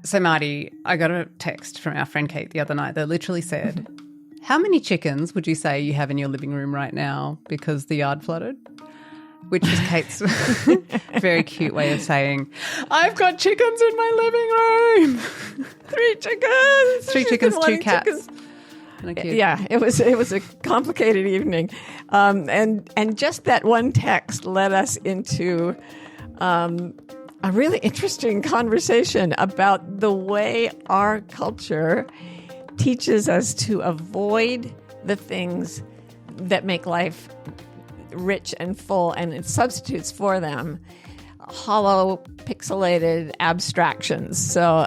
So, Marty, I got a text from our friend Kate the other night that literally said, how many chickens would you say you have in your living room right now because the yard flooded? Which was Kate's very cute way of saying, I've got chickens in my living room. 3 chickens. 3 chickens, 2 cats. And a kid. Yeah, it was a complicated evening. And just that one text led us into a really interesting conversation about the way our culture teaches us to avoid the things that make life rich and full, and it substitutes for them hollow, pixelated abstractions. So,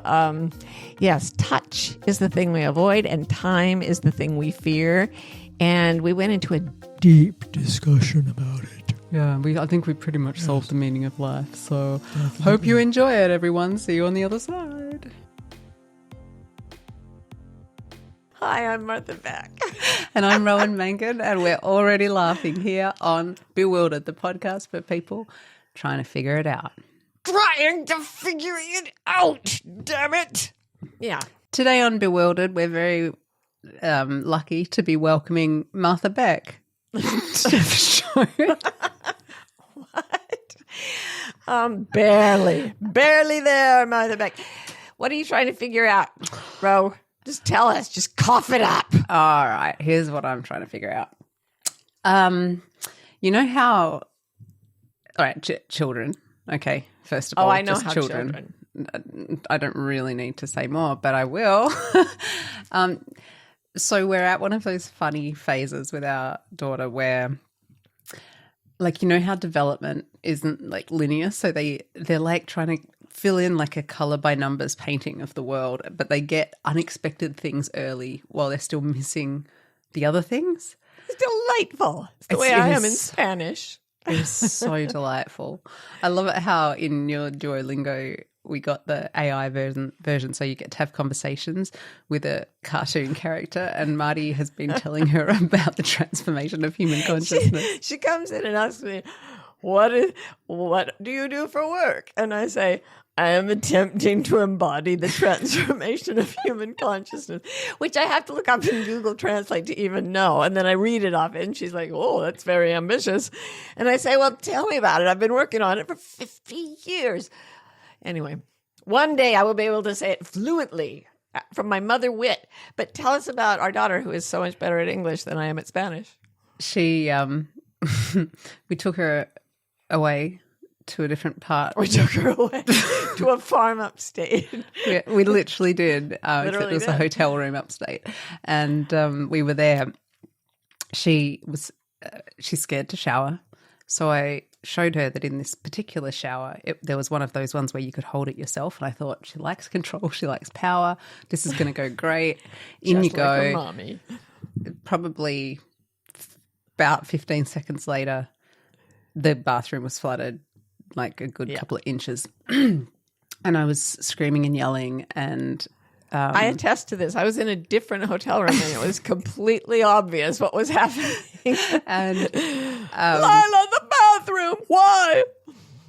yes, touch is the thing we avoid, and time is the thing we fear. And we went into a deep discussion about it. Yeah, I think we pretty much solved the meaning of life. So, hope you enjoy it, everyone. See you on the other side. Hi, I'm Martha Beck. And I'm Rowan Mangan, and we're already laughing here on Bewildered, the podcast for people trying to figure it out. Trying to figure it out, damn it. Yeah. Today on Bewildered, we're very lucky to be welcoming Martha Beck to the show. What? Barely there, Martha Beck. What are you trying to figure out, Ro? Just tell us. Just cough it up. All right. Here's what I'm trying to figure out. You know how... All right, children. Okay, first of all, I know just how children. I don't really need to say more, but I will. So we're at one of those funny phases with our daughter where, like, you know how development isn't like linear, so they're like trying to fill in like a color by numbers painting of the world, but they get unexpected things early while they're still missing the other things. It's delightful. It's the way I am in Spanish. It's so delightful. I love it how in your Duolingo we got the AI version, so you get to have conversations with a cartoon character, and Marty has been telling her about the transformation of human consciousness. She comes in and asks me, what do you do for work? And I say, I am attempting to embody the transformation of human consciousness, which I have to look up in Google Translate to even know. And then I read it off, and she's like, oh, that's very ambitious. And I say, well, tell me about it. I've been working on it for 50 years. Anyway, one day I will be able to say it fluently from my mother wit. But tell us about our daughter, who is so much better at English than I am at Spanish. She, we took her away to a different part. We took her away to a farm upstate. We literally did. Except it was a hotel room upstate. And we were there. She's scared to shower. So I showed her that in this particular shower, there was one of those ones where you could hold it yourself. And I thought, she likes control. She likes power. This is going to go great. In you go. Like her mommy. Probably about 15 seconds later, the bathroom was flooded like a good couple of inches. And I was screaming and yelling, and I attest to this. I was in a different hotel room, and it was completely obvious what was happening. And Lila, the bathroom, why?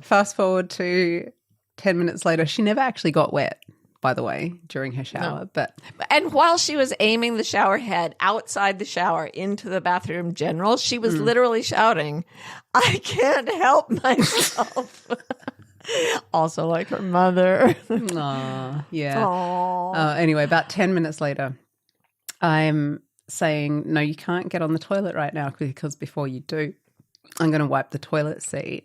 Fast forward to 10 minutes later, she never actually got wet, by the way, during her shower. No. And while she was aiming the shower head outside the shower into the bathroom general, she was literally shouting, I can't help myself. Also like her mother. Aww, yeah. Anyway, about 10 minutes later, I'm saying, no, you can't get on the toilet right now, because before you do, I'm going to wipe the toilet seat.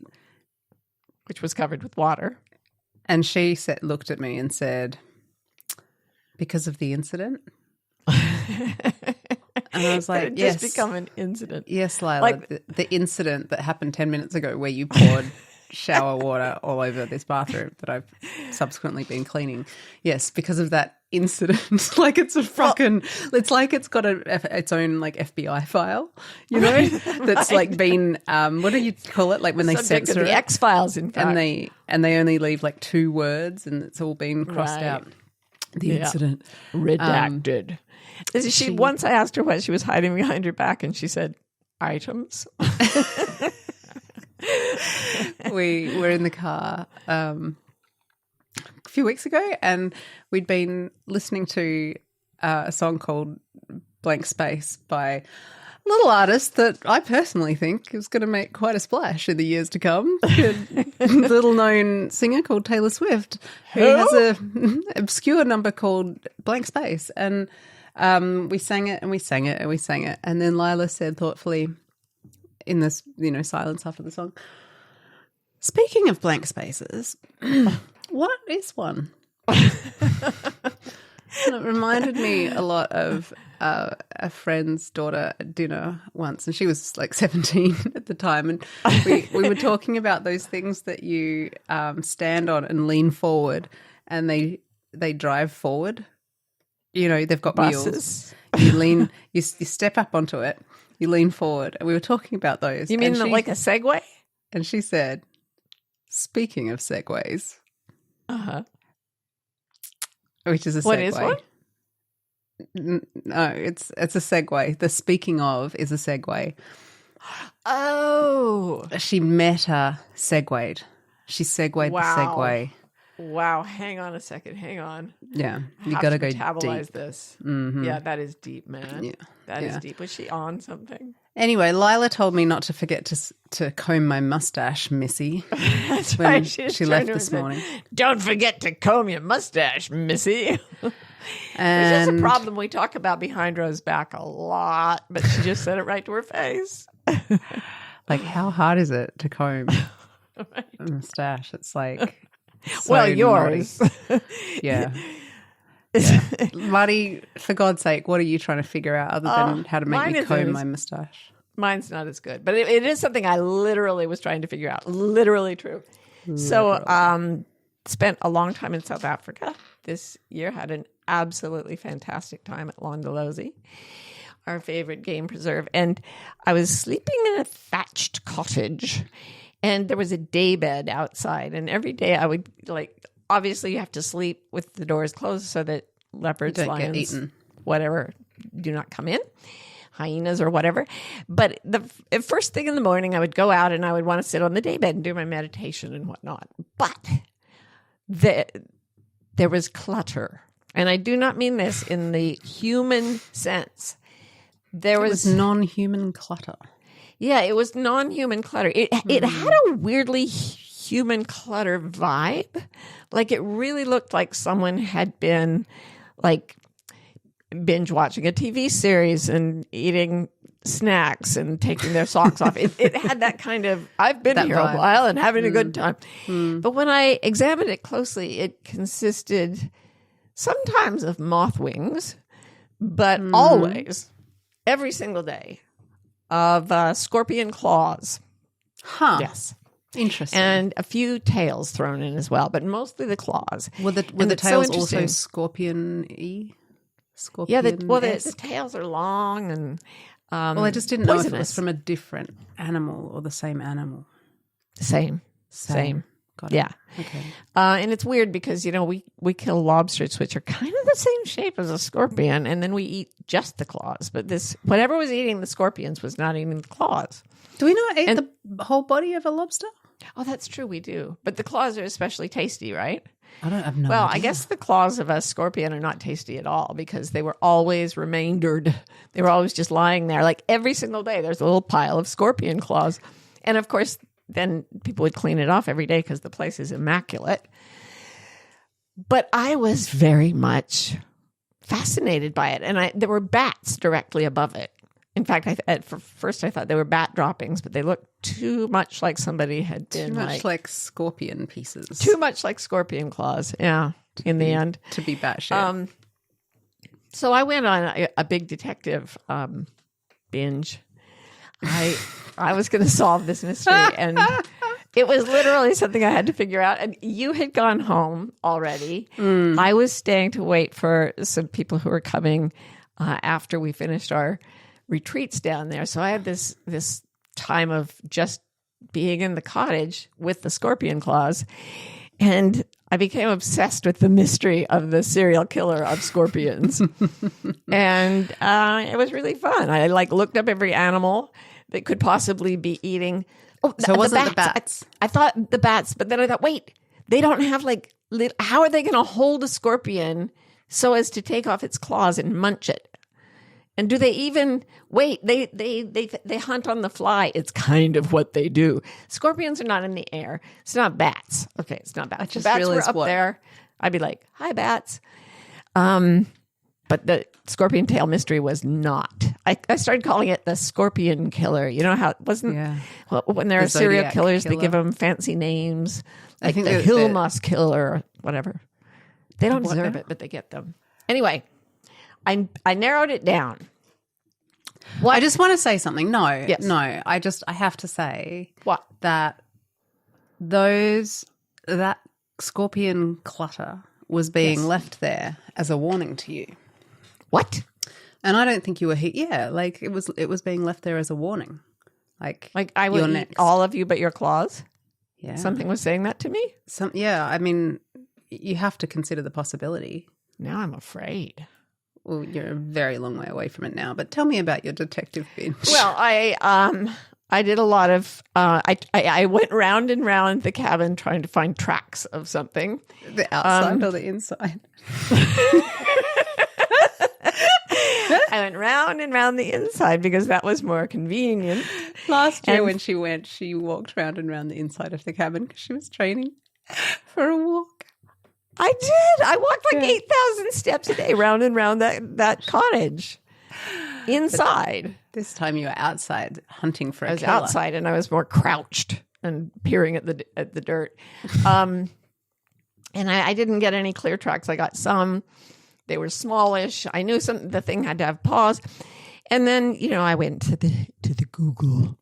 Which was covered with water. And she looked at me and said, because of the incident? And I was like, it yes. Just become an incident. Yes, Lila, like, the incident that happened 10 minutes ago where you poured shower water all over this bathroom that I've subsequently been cleaning. Yes, because of that incident. Like it's a fucking, it's like it's got its own like FBI file, you know, that's like been, what do you call it? Like when they censor the it. X-Files, in fact. And they only leave like 2 words and it's all been crossed out. The incident. Redacted. Once I asked her what she was hiding behind her back, and she said, items. We were in the car a few weeks ago, and we'd been listening to a song called Blank Space by a little artist that I personally think is going to make quite a splash in the years to come. A little known singer called Taylor Swift, who has an obscure number called Blank Space. And we sang it and we sang it and we sang it. And then Lila said thoughtfully in this, silence after the song, speaking of blank spaces, what is one? And it reminded me a lot of a friend's daughter at dinner once, and she was like 17 at the time, and we were talking about those things that you stand on and lean forward, and they drive forward. They've got buses. Wheels. You step up onto it, you lean forward, and we were talking about those. You mean like a Segway? And she said, speaking of Segways. Uh-huh. Which is a Segway. What is one? No, it's a Segway. The speaking of is a Segway. Oh. She meta segued. She segued the Segway. Wow. Hang on a second. Hang on. Yeah. You got to go metabolize deep. This. Mm-hmm. Yeah, that is deep, man. Yeah. That is deep. Was she on something? Anyway, Lila told me not to forget to comb my mustache, Missy. That's when right. she left this morning. Don't forget to comb your mustache, Missy. And Which is a problem we talk about behind Rose's back a lot, but she just said it right to her face. like, how hard is it to comb a mustache? It's like, so yours. Yeah. Marty, for God's sake, what are you trying to figure out other than how to make me comb my mustache? Mine's not as good, but it is something I literally was trying to figure out. Literally true. So, spent a long time in South Africa this year. Had an absolutely fantastic time at Londolozi, our favorite game preserve. And I was sleeping in a thatched cottage, and there was a day bed outside. And every day I would obviously you have to sleep with the doors closed so that leopards, lions, get eaten, whatever, do not come in. Hyenas or whatever. But the first thing in the morning, I would go out and I would want to sit on the daybed and do my meditation and whatnot. But there was clutter. And I do not mean this in the human sense. It was non-human clutter. Yeah, it was non-human clutter. It had a weirdly human clutter vibe. Like it really looked like someone had been binge watching a TV series and eating snacks and taking their socks off. It had that kind of, I've been here a while and having a good time. But when I examined it closely, it consisted sometimes of moth wings, but always, every single day, of scorpion claws. Huh. Yes. Interesting. And a few tails thrown in as well, but mostly the claws. Were the tails also scorpion-y? Yeah, the tails are long and I just didn't know if poisonous. it was from a different animal or the same animal. Same. Got it. Yeah. Okay. And it's weird because, we kill lobsters, which are kind of the same shape as a scorpion, and then we eat just the claws. But whatever was eating the scorpions was not eating the claws. Do we not eat the whole body of a lobster? Oh, that's true. We do. But the claws are especially tasty, right? I don't have no Well, idea. I guess the claws of a scorpion are not tasty at all because they were always remaindered. They were always just lying there. Like every single day, there's a little pile of scorpion claws. And of course, then people would clean it off every day because the place is immaculate. But I was very much fascinated by it. And there were bats directly above it. In fact, at first I thought they were bat droppings, but they looked too much like somebody had been too much like scorpion pieces. Too much like scorpion claws. Yeah, in the end. To be batshit. So I went on a big detective binge. I was going to solve this mystery, and it was literally something I had to figure out. And you had gone home already. I was staying to wait for some people who were coming after we finished our retreats down there. So I had this time of just being in the cottage with the scorpion claws, and I became obsessed with the mystery of the serial killer of scorpions. And it was really fun. I looked up every animal that could possibly be eating. Oh, so it wasn't the bats. I thought the bats, but then I thought, wait, they don't have how are they going to hold a scorpion so as to take off its claws and munch it? And do they even wait? They hunt on the fly. It's kind of what they do. Scorpions are not in the air. It's not bats. Okay, it's not bats. I just bats were realized up there. I'd be like, "Hi, bats." But the scorpion tail mystery was not. I started calling it the scorpion killer. You know how it wasn't? Yeah. Well, when there The are serial Zodiac killers, killer. they give them fancy names, like I think the that- hill moss killer or whatever. They don't What deserve now? it, but they get them. Anyway, I narrowed it down. I just want to say something. No, Yes. no. I have to say What? that that scorpion clutter was being left there as a warning to you. What? And I don't think you were yeah, like it was being left there as a warning. Like I you're would eat next. all of you but your claws? Yeah. Something was saying that to me? Yeah, I mean, you have to consider the possibility. Now I'm afraid. Well, you're a very long way away from it now, but tell me about your detective binge. Well, I did a lot of I went round and round the cabin trying to find tracks of something. The outside or the inside? I went round and round the inside because that was more convenient. Last year when she went, she walked round and round the inside of the cabin because she was training for a walk. I did. I walked like 8,000 steps a day round and round that cottage inside. But this time you were outside hunting for a I was killer. outside and I was more crouched and peering at the dirt. And I didn't get any clear tracks. I got some. They were smallish. I knew the thing had to have paws. And then, I went to the Google,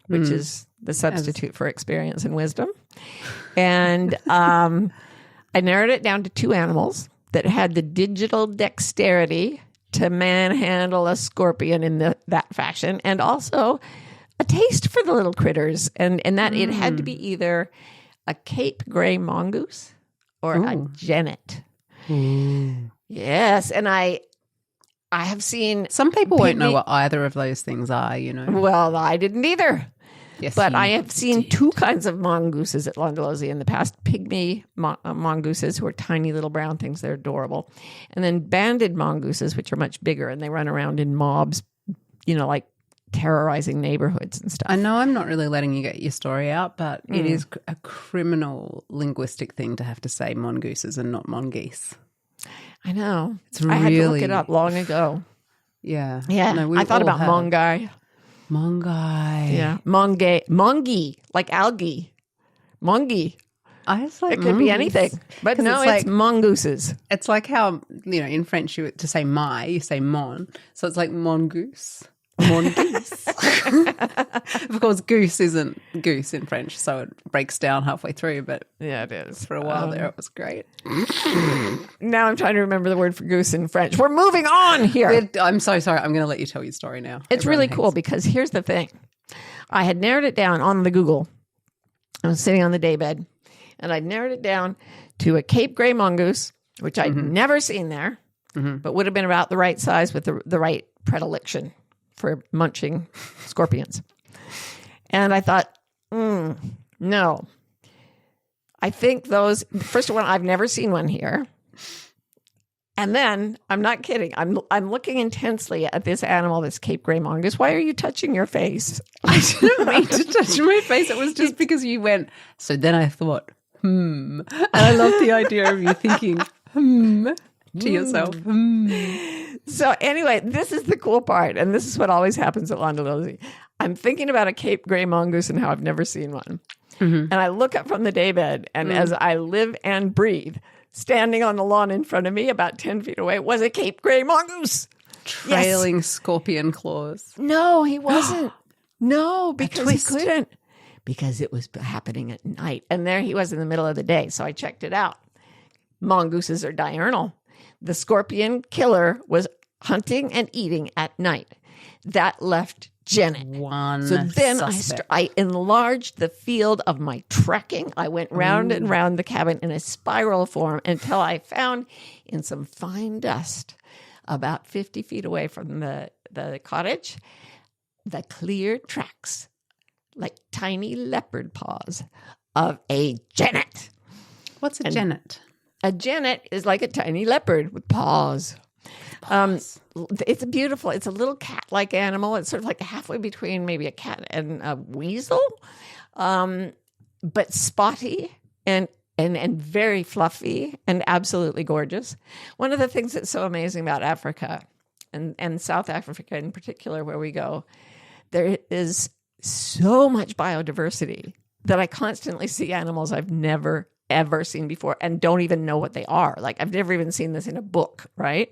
which is the substitute for experience and wisdom. And I narrowed it down to 2 animals that had the digital dexterity to manhandle a scorpion in that fashion, and also a taste for the little critters. And that it had to be either a Cape Gray mongoose or a genet. Yes, and I have seen Some people won't know what either of those things are, Well, I didn't either. Yes, But you I have seen 2 kinds of mongooses at Landalosi in the past. Pygmy mongooses, who are tiny little brown things. They're adorable. And then banded mongooses, which are much bigger, and they run around in mobs, like terrorizing neighborhoods and stuff. I know I'm not really letting you get your story out, but it is a criminal linguistic thing to have to say mongooses and not mongoose. I know. It's I had to look really- it up long ago. Yeah. Yeah. No, we I thought all about have. mongai. Mongai. Yeah. Mongi, like algae. Mongi. I just like It could be anything. But 'Cause no, it's it's mongooses. It's like how, in French, to say my, you say mon. So it's like mongoose. Mongoose. Of course, goose isn't goose in French, so it breaks down halfway through. But Yeah, it is. for a while there, it was great. Now I'm trying to remember the word for goose in French. We're moving on here. I'm so sorry. I'm going to let you tell your story now. It's really cool because here's the thing. I had narrowed it down on the Google. I was sitting on the daybed, and I'd narrowed it down to a Cape Gray mongoose, which I'd never seen there, but would have been about the right size with the right predilection for munching scorpions. And I thought, no. I think those, first of all, I've never seen one here. And then, I'm not kidding, I'm looking intensely at this animal, this Cape Gray mongoose. Why are you touching your face? I didn't mean to touch my face. It was just because you went, so then I thought, And I love the idea of you thinking, to yourself. So anyway, this is the cool part, and this is what always happens at Landalosi. I'm thinking about a Cape Gray mongoose and how I've never seen one. And I look up from the daybed, and as I live and breathe, standing on the lawn in front of me, about 10 feet away, was a Cape Gray mongoose. Trailing scorpion claws. No, he wasn't. No, because he twist. couldn't. Because it was happening at night. And there he was in the middle of the day. So I checked it out. Mongooses are diurnal. The scorpion killer was hunting and eating at night. That left Janet. One So then suspect. I enlarged the field of my tracking. I went round and round the cabin in a spiral form until I found in some fine dust about 50 feet away from the cottage, the clear tracks, like tiny leopard paws, of a genet. What's a genet? A genet is like a tiny leopard with paws. It's it's a little cat-like animal. It's sort of like halfway between maybe a cat and a weasel, but spotty and very fluffy and absolutely gorgeous. One of the things that's so amazing about Africa and South Africa in particular, where we go, there is so much biodiversity that I constantly see animals I've never ever seen before and don't even know what they are. Like I've never even seen this in a book, right?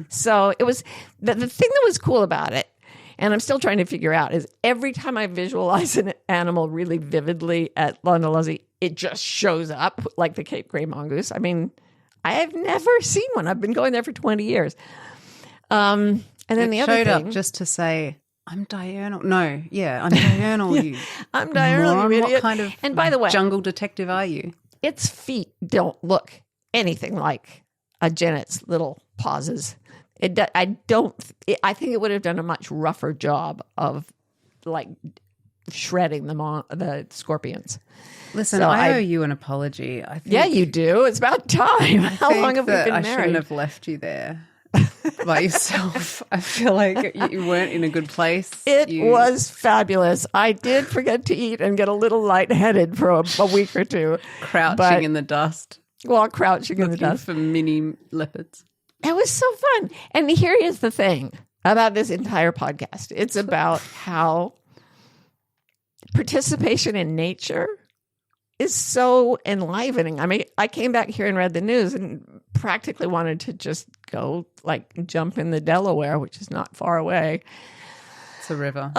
So it was the thing that was cool about it, and I'm still trying to figure out, is every time I visualize an animal really vividly at Londolozi, it just shows up, like the Cape Gray mongoose. I mean, I have never seen one. I've been going there for 20 years. And then the other thing, showed up just to say, I'm diurnal. No, yeah, I'm diurnal. Yeah, I'm diurnal, you idiot. What kind of and by the way, jungle detective are you? Its feet don't look anything like a genet's little pauses. I think it would have done a much rougher job of like shredding the scorpions. Listen, so I owe you an apology. I think, yeah, you do. It's about time. How long have we been married? I shouldn't have left you there by yourself. I feel like you weren't in a good place. It was fabulous. I did forget to eat and get a little lightheaded for a week or two. Crouching in the dust. Well, crouching in the dust. For mini leopards. It was so fun. And here is the thing about this entire podcast. It's about how participation in nature is so enlivening. I mean, I came back here and read the news and practically wanted to just go like jump in the Delaware, which is not far away. It's a river.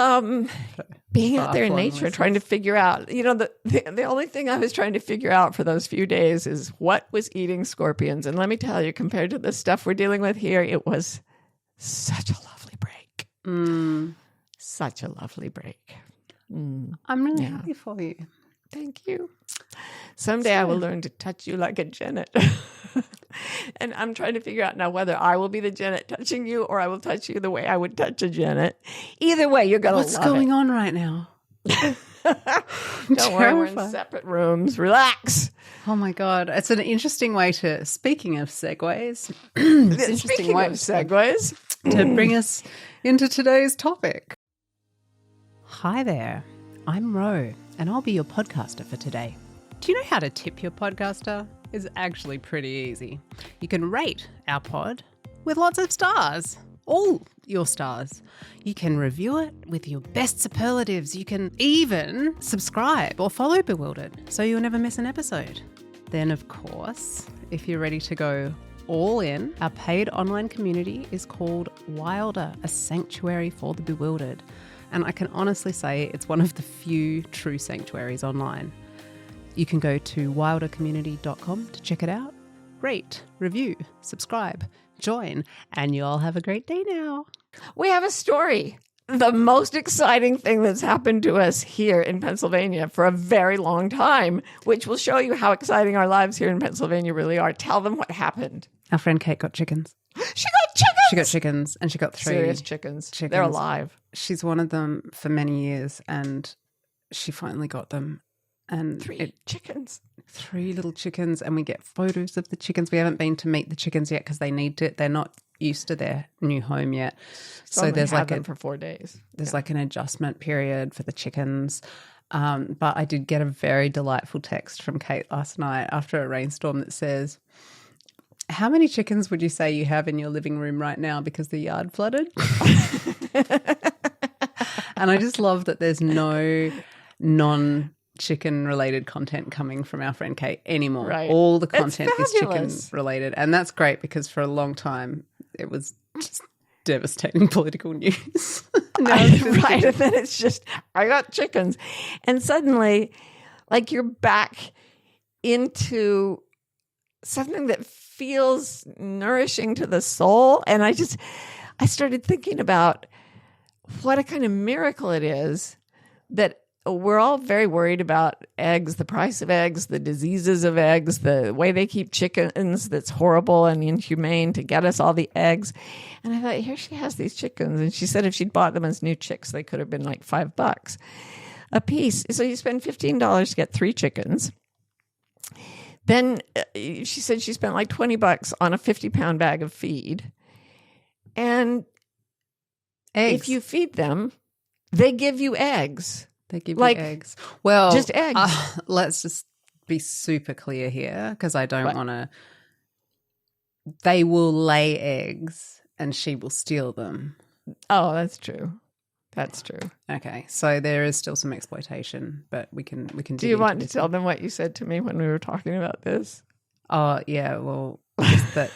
Being out there in nature, trying to figure out, the only thing I was trying to figure out for those few days is what was eating scorpions. And let me tell you, compared to the stuff we're dealing with here, it was such a lovely break. Such a lovely break. I'm really happy for you. Thank you. Someday I will learn to touch you like a genet. And I'm trying to figure out now whether I will be the genet touching you or I will touch you the way I would touch a genet. Either way, you're going to love it. What's going on right now? Don't worry, we're in separate rooms. Relax. Oh my God. It's an interesting way to, speaking of segues, to bring us into today's topic. Hi there. I'm Ro, and I'll be your podcaster for today. Do you know how to tip your podcaster? It's actually pretty easy. You can rate our pod with lots of stars, all your stars. You can review it with your best superlatives. You can even subscribe or follow Bewildered so you'll never miss an episode. Then, of course, if you're ready to go all in, our paid online community is called Wilder, a sanctuary for the bewildered. And I can honestly say it's one of the few true sanctuaries online. You can go to wildercommunity.com to check it out. Rate, review, subscribe, join, and you all have a great day now. We have a story. The most exciting thing that's happened to us here in Pennsylvania for a very long time, which will show you how exciting our lives here in Pennsylvania really are. Tell them what happened. Our friend Kate got chickens. She got chickens! She got chickens, and she got 3 serious chickens. They're alive. She's wanted them for many years, and she finally got them. And 3 chickens. 3 little chickens, and we get photos of the chickens. We haven't been to meet the chickens yet because they need to. They're not used to their new home yet. So there's like them for 4 days. There's like an adjustment period for the chickens. But I did get a very delightful text from Kate last night after a rainstorm that says, "How many chickens would you say you have in your living room right now because the yard flooded?" And I just love that there's no non-chicken related content coming from our friend Kate anymore. Right. All the content is chicken related. And that's great because for a long time it was just devastating political news. Right. And then it's just, I got chickens. And suddenly, like, you're back into something that feels nourishing to the soul. And I started thinking about what a kind of miracle it is that we're all very worried about eggs, the price of eggs, the diseases of eggs, the way they keep chickens that's horrible and inhumane to get us all the eggs. And I thought, here she has these chickens. And she said if she'd bought them as new chicks, they could have been like $5 a piece. So you spend $15 to get 3 chickens. Then she said she spent like $20 on a 50-pound bag of feed. And eggs. If you feed them, they give you eggs. They give you eggs. Well, just eggs. Let's just be super clear here, because I don't want to. They will lay eggs and she will steal them. Oh, that's true. That's true. Okay, so there is still some exploitation, but we can. Do you want to tell them what you said to me when we were talking about this? Oh yeah, well, just that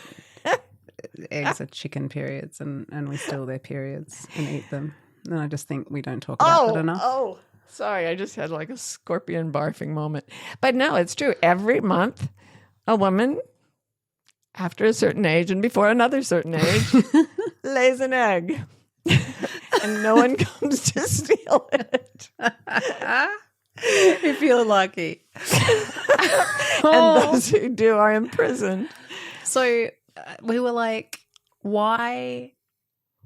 eggs are chicken periods, and we steal their periods and eat them. And I just think we don't talk about that enough. Oh, sorry, I just had like a scorpion barfing moment. But no, it's true. Every month, a woman, after a certain age and before another certain age, lays an egg. And no one comes to steal it. If you're lucky. And those who do are imprisoned. So we were like, why?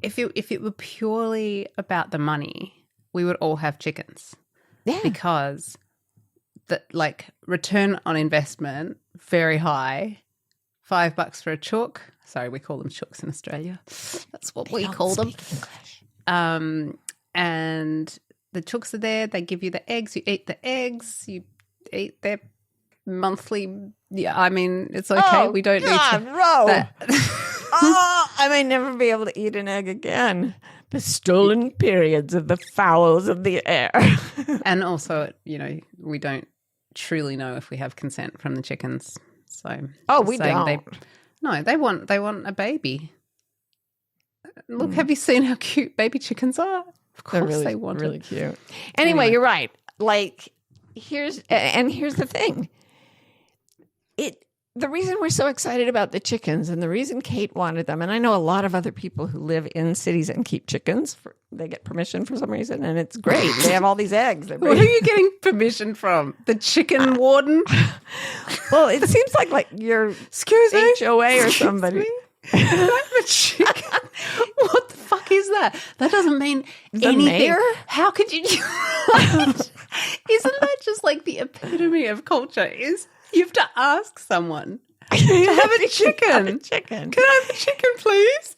If it were purely about the money, we would all have chickens. Yeah. Because the return on investment, very high. $5 for a chook. Sorry, we call them chooks in Australia. That's what we call them. And the chooks are there. They give you the eggs. You eat the eggs. You eat their monthly. Yeah, I mean, it's okay. We don't need to. I may never be able to eat an egg again. The stolen periods of the fowls of the air. And also, we don't truly know if we have consent from the chickens. So, we don't. They want a baby. Look, have you seen how cute baby chickens are? Of course they want really cute. Anyway, you're right. Here's the thing. The reason we're so excited about the chickens and the reason Kate wanted them, and I know a lot of other people who live in cities and keep chickens, they get permission for some reason, and it's great. They have all these eggs. Where are you getting permission from? The chicken warden? Well, it seems like your HOA or somebody. I have a chicken. What the fuck is that? That doesn't mean anything. Mayor? How could you? Isn't that just like the epitome of culture? You have to ask someone to have a chicken. Can I have a chicken, please?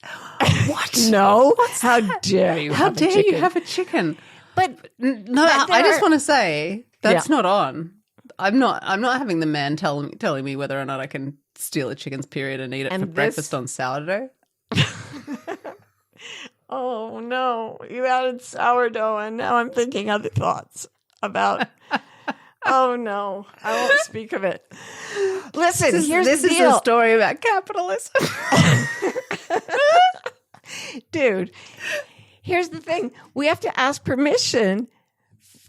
What? No. How dare you? How dare you have a chicken? But no, I just want to say that's not on. I'm not having the man telling me whether or not I can steal a chicken's period and eat it for breakfast on sourdough. Oh no, you added sourdough, and now I'm thinking other thoughts about. Oh no, I won't speak of it. Listen, this is a story about capitalism. Dude, here's the thing. We have to ask permission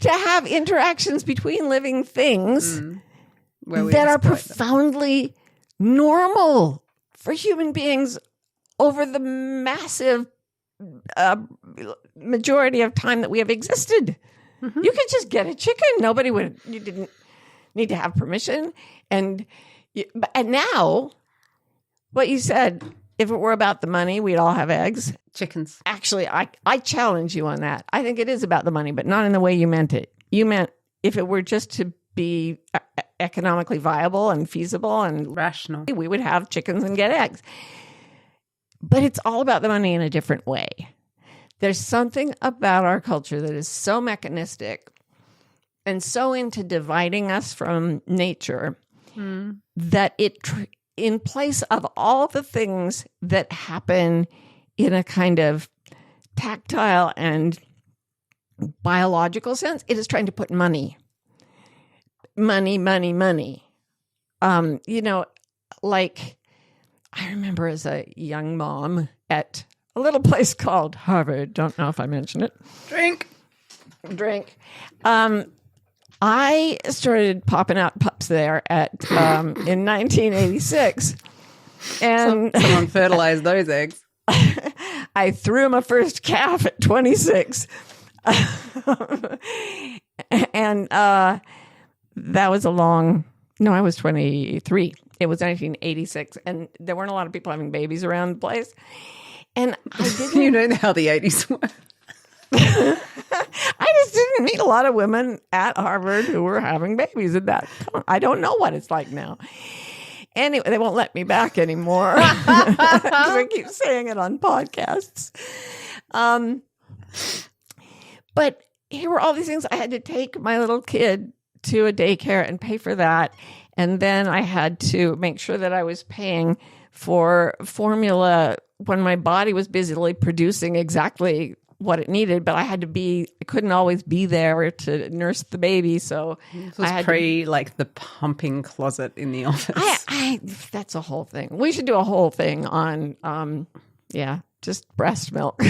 to have interactions between living things that are profoundly normal for human beings over the massive majority of time that we have existed. Mm-hmm. You could just get a chicken. You didn't need to have permission. And now, what you said, if it were about the money, we'd all have eggs. Chickens. Actually, I challenge you on that. I think it is about the money, but not in the way you meant it. You meant if it were just to be economically viable and feasible and rational, we would have chickens and get eggs. But it's all about the money in a different way. There's something about our culture that is so mechanistic and so into dividing us from nature that in place of all the things that happen in a kind of tactile and biological sense, it is trying to put money. I remember as a young mom at a little place called Harvard. Don't know if I mentioned it. Drink. I started popping out pups there in 1986. And someone fertilized those eggs. I threw my first calf at 26. And that was I was 23. It was 1986. And there weren't a lot of people having babies around the place. And I didn't. You know how the 80s were. I just didn't meet a lot of women at Harvard who were having babies at that time. I don't know what it's like now. Anyway, they won't let me back anymore. I keep saying it on podcasts. But here were all these things. I had to take my little kid to a daycare and pay for that. And then I had to make sure that I was paying for formula when my body was busily producing exactly what it needed, but I couldn't always be there to nurse the baby. So this was like the pumping closet in the office. That's a whole thing. We should do a whole thing on, just breast milk.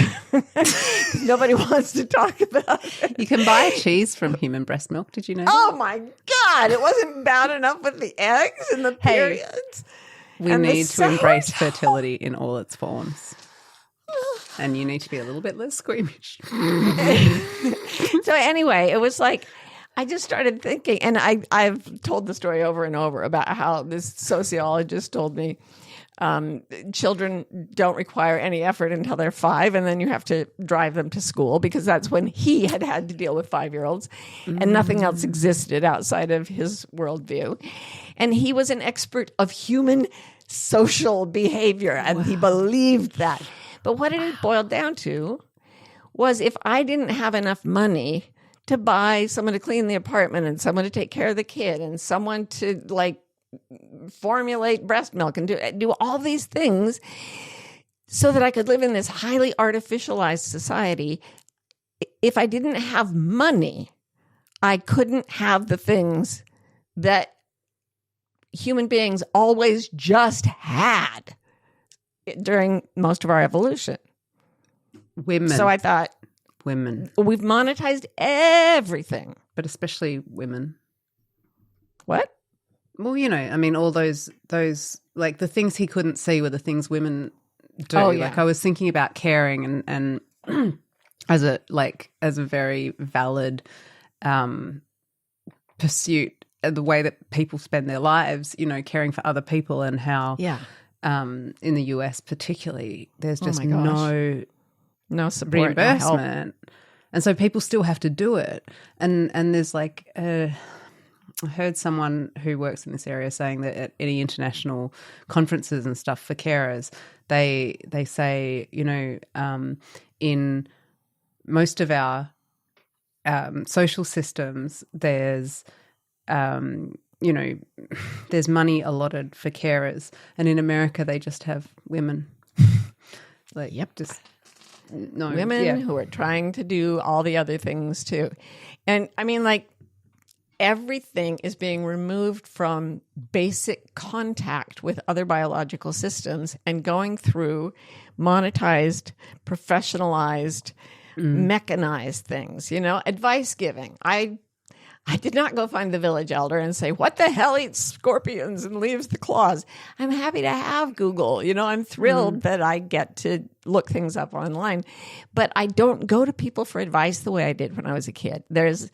Nobody wants to talk about it. You can buy cheese from human breast milk. Did you know that? Oh my God. It wasn't bad enough with the eggs and the periods. We need to embrace fertility in all its forms. And you need to be a little bit less squeamish. So anyway, it was like, I just started thinking, and I've told the story over and over about how this sociologist told me children don't require any effort until they're 5, and then you have to drive them to school, because that's when he had to deal with 5-year-olds, and nothing else existed outside of his worldview. And he was an expert of human social behavior, and he believed that. But what it boiled down to was, if I didn't have enough money to buy someone to clean the apartment and someone to take care of the kid and someone to formulate breast milk and do all these things so that I could live in this highly artificialized society, if I didn't have money, I couldn't have the things that human beings always just had during most of our evolution. Women. So I thought, women. We've monetized everything. But especially women. What? Well, all those like the things he couldn't see were the things women do. Oh, yeah. Like, I was thinking about caring and as a very valid pursuit, the way that people spend their lives, caring for other people, and how in the US particularly, there's just no support, reimbursement. No, and so people still have to do it. And there's I heard someone who works in this area saying that at any international conferences and stuff for carers, they say, in most of our social systems, there's there's money allotted for carers, and in America they just have women. Women who are trying to do all the other things too. And I mean, everything is being removed from basic contact with other biological systems and going through monetized, professionalized, mechanized things, advice giving. I did not go find the village elder and say, what the hell eats scorpions and leaves the claws? I'm happy to have Google. I'm thrilled that I get to look things up online. But I don't go to people for advice the way I did when I was a kid. There's,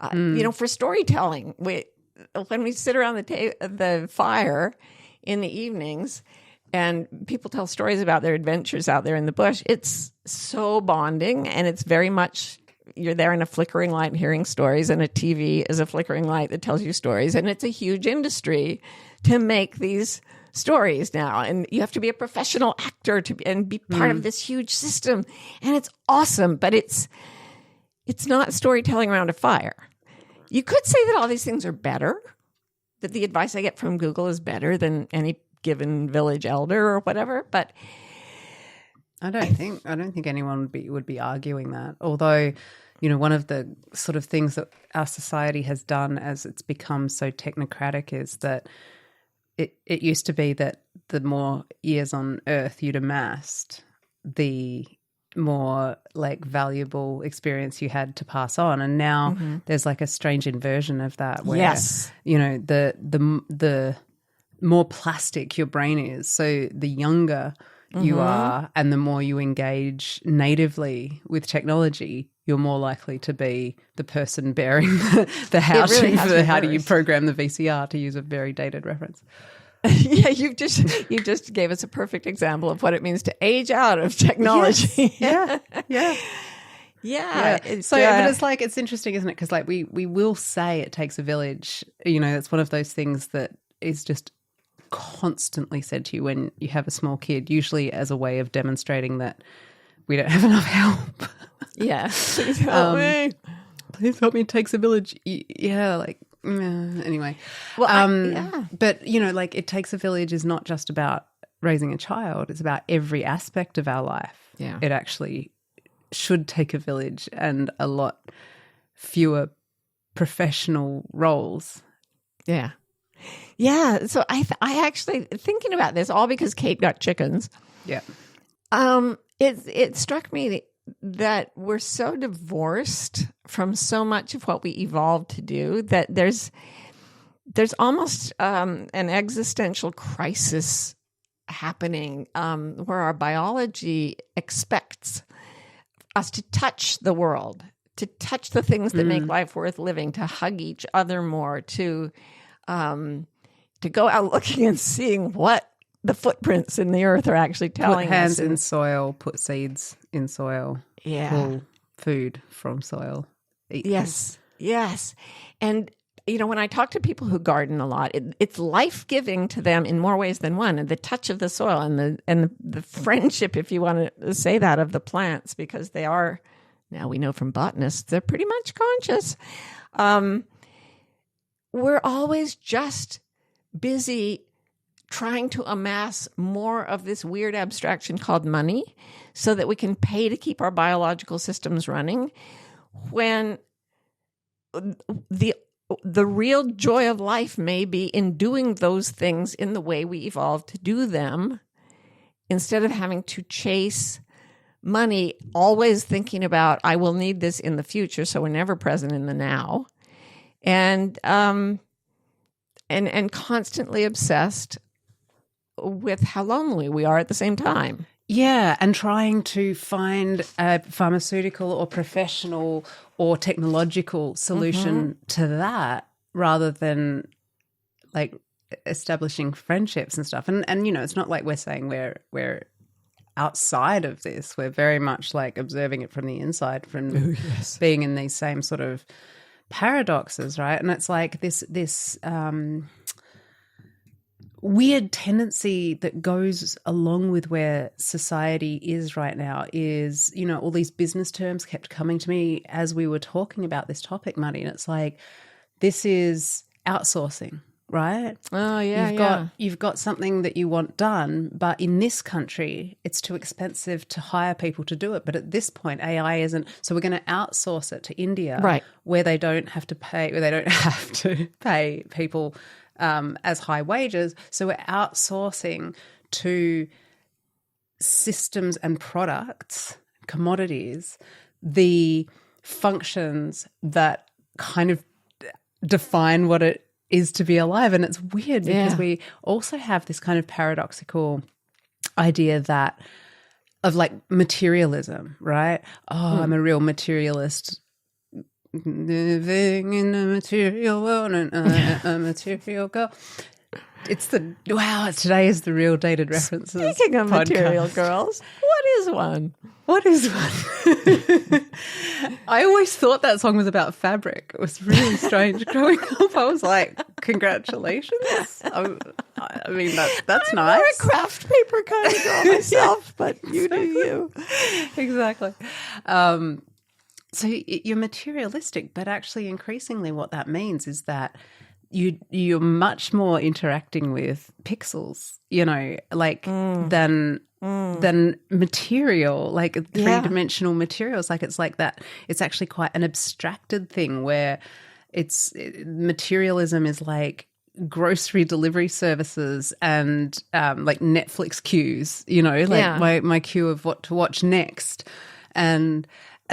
for storytelling, when we sit around the fire in the evenings and people tell stories about their adventures out there in the bush, it's so bonding, and it's very much... You're there in a flickering light hearing stories, and a TV is a flickering light that tells you stories. And it's a huge industry to make these stories now. And you have to be a professional actor and be part of this huge system. And it's awesome, but it's not storytelling around a fire. You could say that all these things are better, that the advice I get from Google is better than any given village elder or whatever, but I don't think anyone would be arguing that. Although, one of the sort of things that our society has done as it's become so technocratic is that it used to be that the more years on Earth you'd amassed, the more valuable experience you had to pass on. And now there's a strange inversion of that where the more plastic your brain is, so the younger you are, and the more you engage natively with technology, you're more likely to be the person bearing the housing for how do you program the VCR, to use a very dated reference. Yeah, you just gave us a perfect example of what it means to age out of technology. Yes. Yeah. Yeah. But it's like, it's interesting, isn't it? Because like we will say it takes a village. You know, it's one of those things that is just constantly said to you when you have a small kid, usually as a way of demonstrating that we don't have enough help. Yeah. Please help me. Please help me. It takes a village. Yeah. Like, anyway. Well, but you know, like it takes a village is not just about raising a child. It's about every aspect of our life. Yeah. It actually should take a village and a lot fewer professional roles. Yeah. Yeah. So I actually, thinking about this, all because Kate got chickens. Yeah. It struck me that we're so divorced from so much of what we evolved to do that there's almost an existential crisis happening where our biology expects us to touch the world, to touch the things that make life worth living, to hug each other more, to go out looking and seeing what the footprints in the earth are actually telling us. Put hands in soil, put seeds in soil, pull food from soil. Eat yes. And, you know, when I talk to people who garden a lot, it's life-giving to them in more ways than one. And the touch of the soil and the friendship, if you want to say that, of the plants, because they are, now we know from botanists, they're pretty much conscious. We're always just busy trying to amass more of this weird abstraction called money so that we can pay to keep our biological systems running, when the real joy of life may be in doing those things in the way we evolved to do them, instead of having to chase money, always thinking about, I will need this in the future, so we're never present in the now, and constantly obsessed with how lonely we are at the same time. Yeah, and trying to find a pharmaceutical or professional or technological solution to that, rather than like establishing friendships and stuff. And you know, it's not like we're saying we're outside of this. We're very much like observing it from the inside, from being in these same sort of paradoxes, right? And it's like this weird tendency that goes along with where society is right now is, you know, all these business terms kept coming to me as we were talking about this topic, Maddie, and it's like, this is outsourcing, right? Oh, yeah, You've got something that you want done, but in this country, it's too expensive to hire people to do it. But at this point, AI isn't, so we're going to outsource it to India, right, where they don't have to pay people as high wages. So we're outsourcing to systems and products, commodities, the functions that kind of define what it is to be alive. And it's weird because we also have this kind of paradoxical idea that of like materialism, right? Oh, I'm a real materialist, living in a material world, and a material girl. It's today is the Real Dated References. Speaking of podcast. Material girls, what is one? What is one? I always thought that song was about fabric. It was really strange growing up. I was like, congratulations. I mean, that's I'm nice. more a craft paper kind of girl myself, but you do you. Exactly. So you're materialistic, but actually increasingly what that means is that you're much more interacting with pixels, you know, like than material, like three-dimensional materials. Like it's like that. It's actually quite an abstracted thing where materialism is like grocery delivery services and like Netflix queues, you know, like my queue of what to watch next. And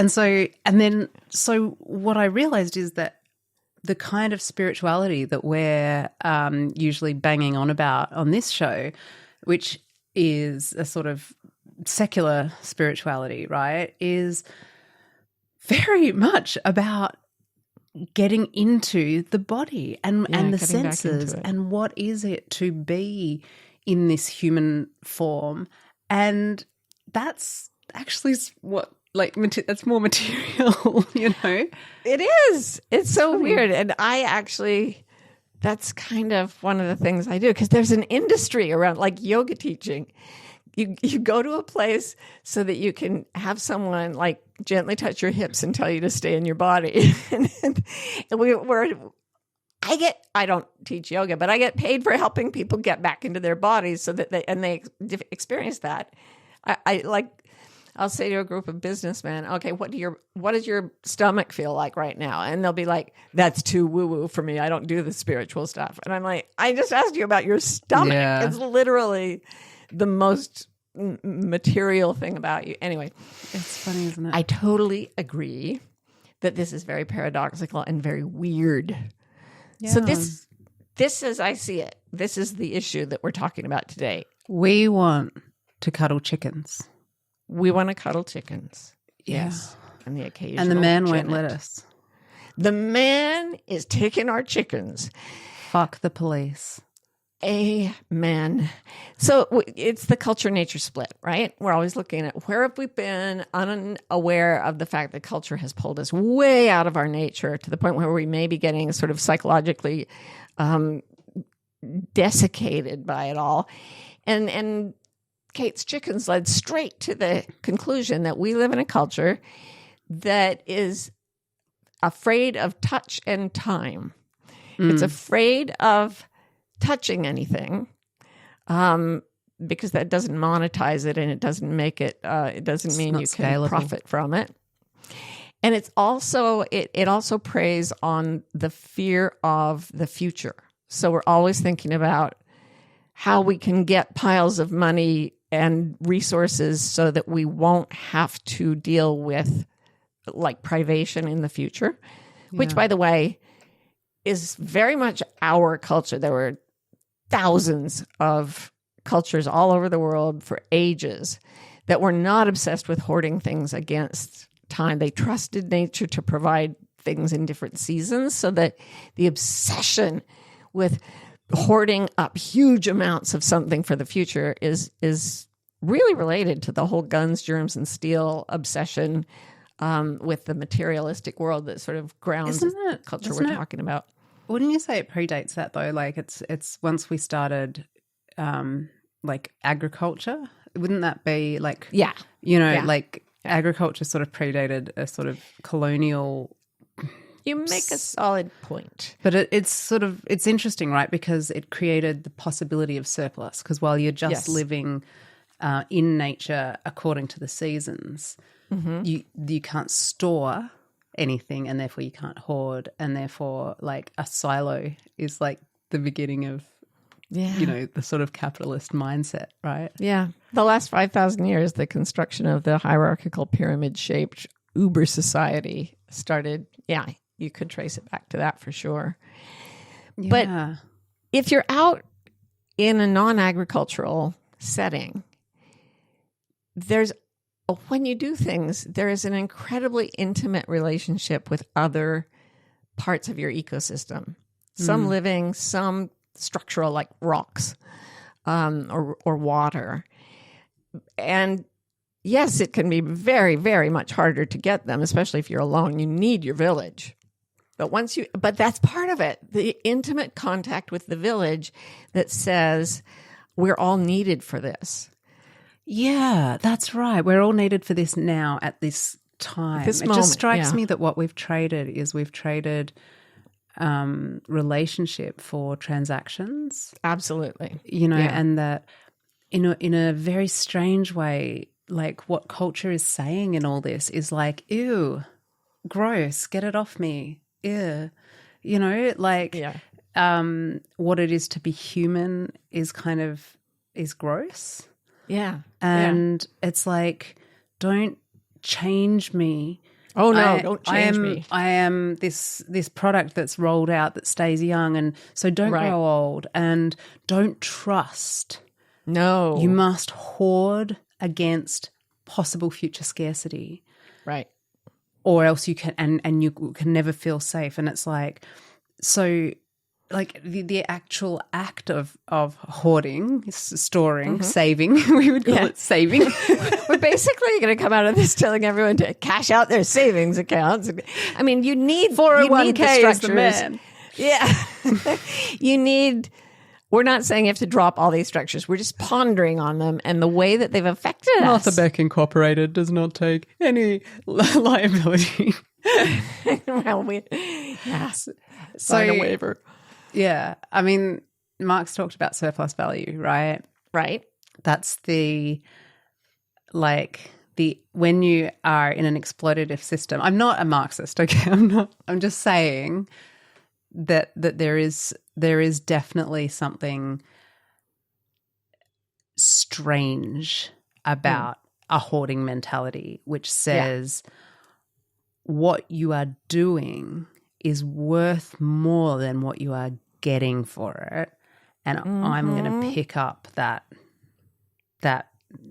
so what I realized is that the kind of spirituality that we're usually banging on about on this show, which is a sort of secular spirituality, right, is very much about getting into the body and the senses and what is it to be in this human form. And that's actually what like that's more material, you know? It is. It's so weird. And that's kind of one of the things I do, because there's an industry around, like yoga teaching. You go to a place so that you can have someone like gently touch your hips and tell you to stay in your body. and I don't teach yoga, but I get paid for helping people get back into their bodies so that they experience that. I'll say to a group of businessmen, okay, what does your stomach feel like right now? And they'll be like, that's too woo-woo for me. I don't do the spiritual stuff. And I'm like, I just asked you about your stomach. Yeah. It's literally the most material thing about you. Anyway. It's funny, isn't it? I totally agree that this is very paradoxical and very weird. Yeah. So this, as I see it, this is the issue that we're talking about today. We want to cuddle chickens. We want to cuddle chickens. Yes. And the occasional. And the man won't let us. The man is taking our chickens. Fuck the police. Amen. So it's the culture-nature split, right? We're always looking at where have we been unaware of the fact that culture has pulled us way out of our nature to the point where we may be getting sort of psychologically desiccated by it all. And Kate's chickens led straight to the conclusion that we live in a culture that is afraid of touch and time. It's afraid of touching anything because that doesn't monetize it and it doesn't make it, it doesn't mean you can profit from it. And it's also, it also preys on the fear of the future. So we're always thinking about how we can get piles of money and resources so that we won't have to deal with like privation in the future, which by the way, is very much our culture. There were thousands of cultures all over the world for ages that were not obsessed with hoarding things against time. They trusted nature to provide things in different seasons, so that the obsession with hoarding up huge amounts of something for the future is really related to the whole guns, germs, and steel obsession with the materialistic world that sort of grounds the culture we're talking about. Wouldn't you say it predates that though? Like it's once we started like agriculture, wouldn't that be like, like agriculture sort of predated a sort of colonial. You make a solid point. But it's interesting, right? Because it created the possibility of surplus, because while you're just living in nature according to the seasons, you can't store anything, and therefore you can't hoard, and therefore like a silo is like the beginning of the sort of capitalist mindset, right? Yeah. The last 5,000 years, the construction of the hierarchical pyramid-shaped Uber society started, you could trace it back to that for sure. Yeah. But if you're out in a non-agricultural setting, when you do things, there is an incredibly intimate relationship with other parts of your ecosystem. Some living, some structural, like rocks or water. And yes, it can be very, very much harder to get them, especially if you're alone. You need your village. But that's part of it. The intimate contact with the village that says we're all needed for this. Yeah, that's right. We're all needed for this now at this time. It just strikes me that what we've traded is relationship for transactions. Absolutely. And that in a very strange way, like what culture is saying in all this is like, ew, gross, get it off me. Ew. What it is to be human is gross. Yeah. And it's like, don't change me. Oh no, don't change me. I am this product that's rolled out that stays young, and so don't grow old, and don't trust. No. You must hoard against possible future scarcity. Right. Or else you can and you can never feel safe. And it's like, so like the actual act of hoarding, storing, saving, we would call it saving. We're basically going to come out of this telling everyone to cash out their savings accounts. I mean, you need 401k is the man. Yeah. We're not saying you have to drop all these structures. We're just pondering on them and the way that they've affected us. Martha Beck Incorporated does not take any liability. Well, sign a waiver. Yeah. I mean, Marx talked about surplus value, right? Right. That's when you are in an exploitative system. I'm not a Marxist, okay? I'm just saying that there is definitely something strange about a hoarding mentality, which says what you are doing is worth more than what you are getting for it, and I'm going to pick up that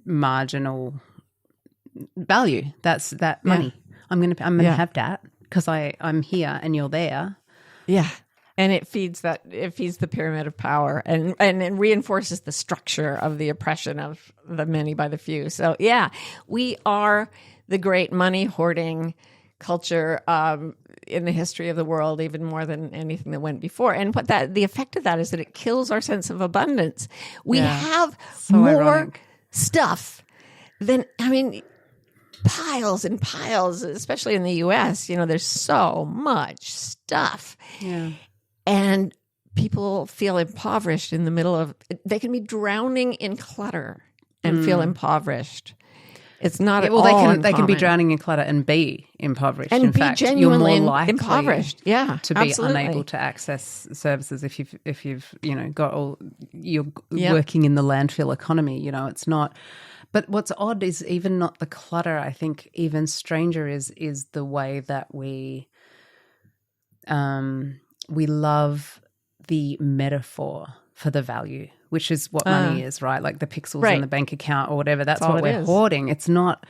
marginal value. That's that money. I'm going to have that because I'm here and you're there. Yeah. And it feeds the pyramid of power and it reinforces the structure of the oppression of the many by the few. So yeah, we are the great money hoarding culture in the history of the world, even more than anything that went before. And the effect of that is that it kills our sense of abundance. We have more ironic stuff than, piles and piles, especially in the US, there's so much stuff. Yeah. And people feel impoverished in the middle of, they can be drowning in clutter and feel impoverished. It's not at all uncommon. They can be drowning in clutter and be impoverished. And in be fact, genuinely you're more likely impoverished. Yeah, to be absolutely. unable to access services if you've you're working in the landfill economy. It's not. But what's odd is even not the clutter. I think even stranger is the way that we love the metaphor for the value, which is what money is, right? Like the pixels in the bank account or whatever. That's what we're hoarding. It's not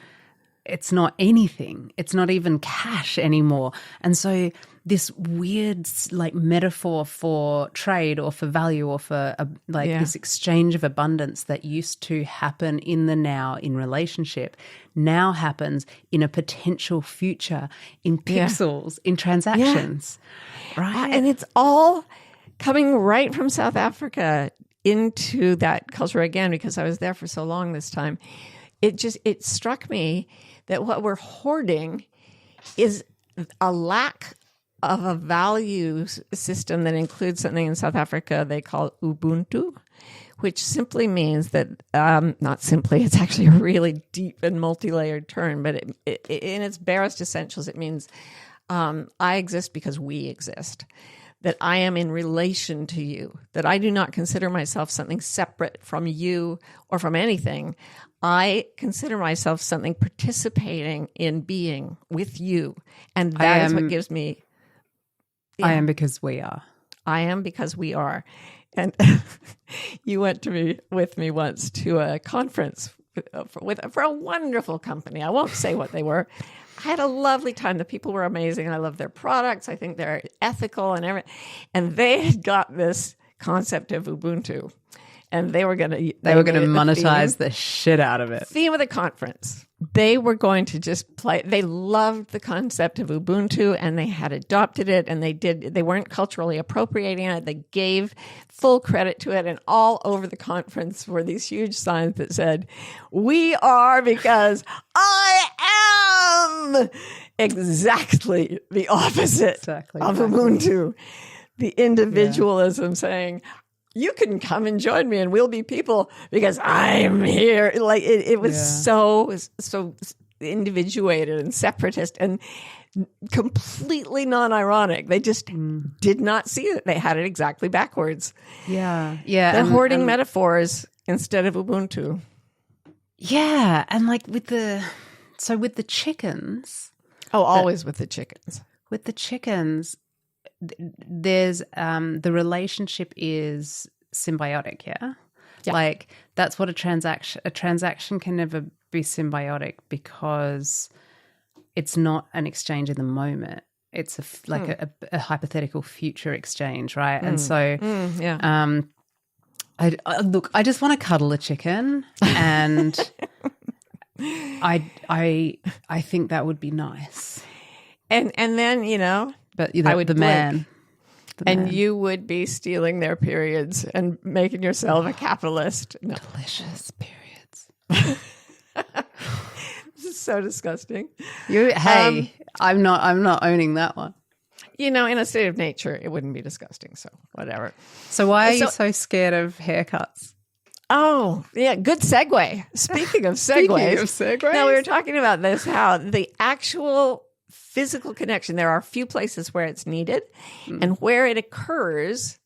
anything. It's not even cash anymore. And so this weird metaphor for trade or for value or for this exchange of abundance that used to happen in the now in relationship now happens in a potential future in pixels, in transactions. Right. And it's all coming right from South Africa into that culture again, because I was there for so long this time. It struck me that what we're hoarding is a lack of a value system that includes something in South Africa they call Ubuntu, which simply means that, not simply, it's actually a really deep and multi-layered term, but it in its barest essentials, it means I exist because we exist, that I am in relation to you, that I do not consider myself something separate from you or from anything. I consider myself something participating in being with you. And that is what gives me... Yeah. I am because we are. I am because we are. And you went with me once to a conference for a wonderful company. I won't say what they were. I had a lovely time. The people were amazing. I love their products. I think they're ethical and everything. And they had got this concept of Ubuntu. And they were going to monetize the shit out of it. Theme of the conference. They were going to just play. They loved the concept of Ubuntu and they had adopted it, and they weren't culturally appropriating it. They gave full credit to it, and all over the conference were these huge signs that said, "We are because I am," exactly the opposite of Ubuntu. The individualism saying, you can come and join me and we'll be people because I'm here. Like it was so individuated and separatist and completely non-ironic. They just did not see it. They had it exactly backwards. Yeah. They're hoarding metaphors instead of Ubuntu. Yeah. And with the chickens. Oh, always with the chickens. With the chickens, there's the relationship is symbiotic, yeah? That's what a transaction can never be symbiotic because it's not an exchange in the moment. it's a hypothetical future exchange, right? And so, I just want to cuddle a chicken, and I think that would be nice. And then but I would the man. You would be stealing their periods and making yourself a capitalist. No. Delicious periods. This is so disgusting. I'm not owning that one. In a state of nature, it wouldn't be disgusting. So whatever. So why are you so scared of haircuts? Oh, yeah. Good segue. Speaking of segues. Now, we were talking about this, how the actual physical connection, there are a few places where it's needed, and where it occurs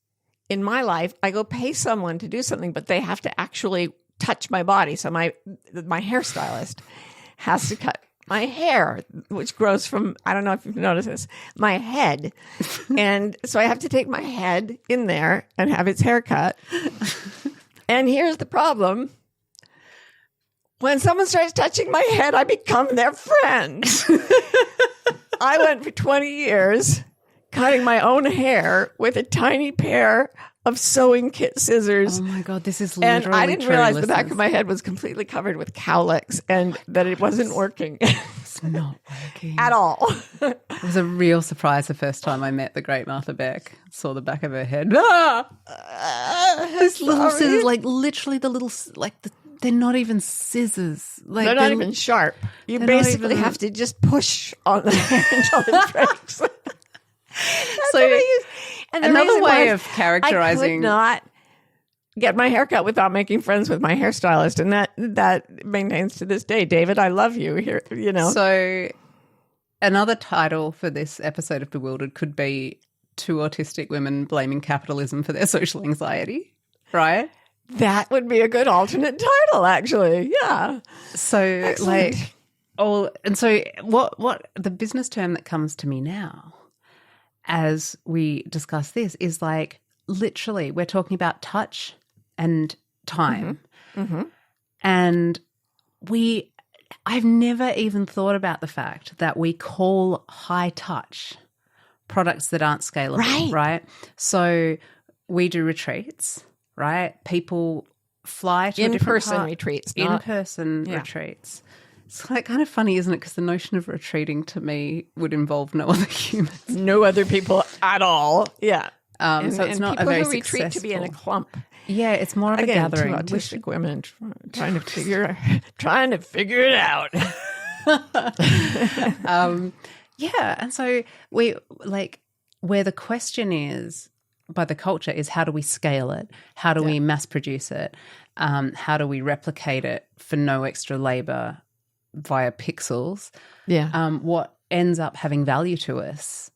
in my life, I go pay someone to do something, but they have to actually touch my body. So my hairstylist has to cut my hair, which grows from, I don't know if you've noticed this, my head. And so I have to take my head in there and have its hair cut. And here's the problem. When someone starts touching my head, I become their friend. I went for 20 years cutting my own hair with a tiny pair of sewing kit scissors. Oh my God, this is literally And I didn't realize the back of my head was completely covered with cowlicks and that it wasn't working. It's not working. At all. It was a real surprise the first time I met the great Martha Beck. Saw the back of her head. These little scissors, like literally they're not even scissors. They're not even sharp. You basically have to just push on the hand until it breaks. So another way of characterizing. I could not get my haircut without making friends with my hairstylist, and that maintains to this day. David, I love you. Here, So another title for this episode of Bewildered could be Two Autistic Women Blaming Capitalism for Their Social Anxiety, right? That would be a good alternate title, actually. Yeah. So Excellent. so what the business term that comes to me now as we discuss this is like, literally, we're talking about touch and time. Mm-hmm. And I've never even thought about the fact that we call high touch products that aren't scalable, right? So we do retreats, right? People fly to in-person retreats. In-person retreats. It's like kind of funny, isn't it? Because the notion of retreating to me would involve no other humans. No other people at all. Yeah. So it's not a very who retreat successful. to be in a clump. Yeah, it's more of a gathering. Two autistic women trying to figure it out. And so where the question is by the culture is, how do we scale it? How do we mass produce it? How do we replicate it for no extra labor via pixels? Yeah. What ends up having value to us?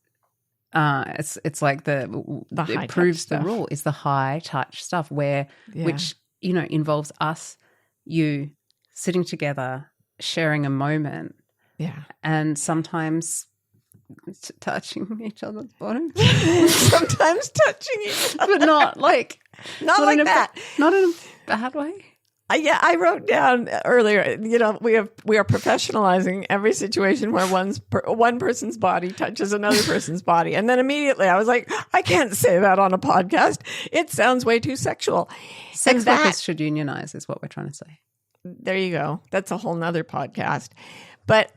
It's like it proves the rule is the high touch stuff which involves us, you sitting together, sharing a moment, and sometimes touching each other's bottoms, sometimes touching each other, but not like that, not in a bad way. I wrote down earlier, we are professionalizing every situation where one person's body touches another person's body. And then immediately I was like, I can't say that on a podcast. It sounds way too sexual. Sex workers should unionize is what we're trying to say. There you go. That's a whole nother podcast. But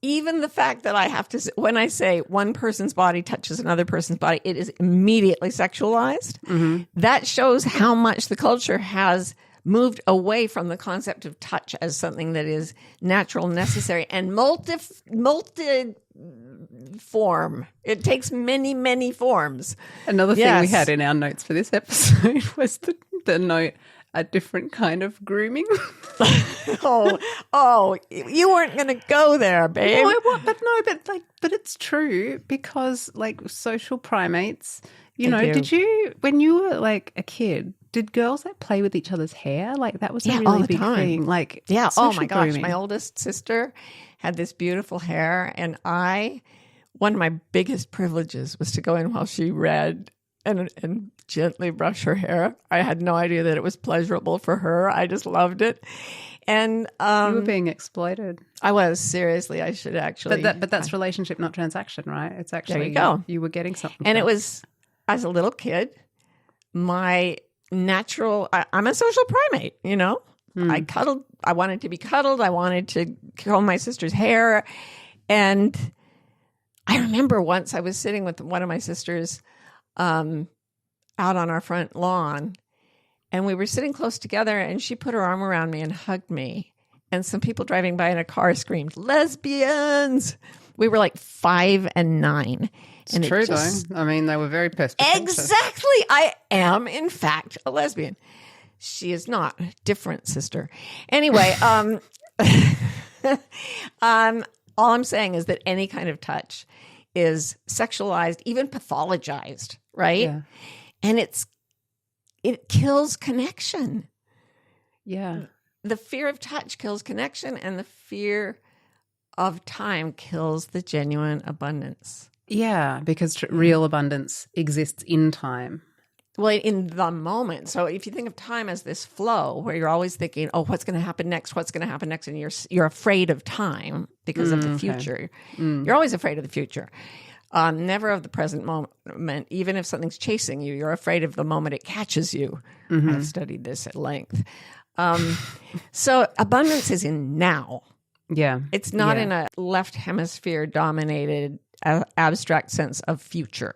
even the fact that I have to, when I say one person's body touches another person's body, it is immediately sexualized. Mm-hmm. That shows how much the culture has moved away from the concept of touch as something that is natural, necessary, and multi-form. It takes many, many forms. Another thing we had in our notes for this episode was the note, a different kind of grooming. You weren't going to go there, babe. But it's true, because like social primates, did you, when you were like a kid, did girls play with each other's hair? Like that was a really big thing. Like, oh my gosh, my oldest sister had this beautiful hair, and one of my biggest privileges was to go in while she read and gently brush her hair. I had no idea that it was pleasurable for her. I just loved it. And you were being exploited. I was, seriously. I should actually. But that's relationship, not transaction, right? It's actually, there you go. You were getting something. And it was, as a little kid, my natural, I'm a social primate, you know? I cuddled. I wanted to be cuddled. I wanted to comb my sister's hair. And I remember once I was sitting with one of my sisters out on our front lawn, and we were sitting close together, and she put her arm around me and hugged me. And some people driving by in a car screamed, "Lesbians!" We were like 5 and 9. It's true, though. I mean, they were very perspicacious. Exactly. I am, in fact, a lesbian. She is not. Different, sister. Anyway, all I'm saying is that any kind of touch is sexualized, even pathologized, right? Yeah. And it kills connection. Yeah. The fear of touch kills connection, and the fear of time kills the genuine abundance. Yeah, because real abundance exists in time. Well, in the moment. So if you think of time as this flow where you're always thinking, oh, what's going to happen next? What's going to happen next? And you're afraid of time because of the future. You're always afraid of the future. Never of the present moment. Even if something's chasing you, you're afraid of the moment it catches you. I've studied this at length. So abundance is in now. Yeah. It's not in a left hemisphere dominated abstract sense of future,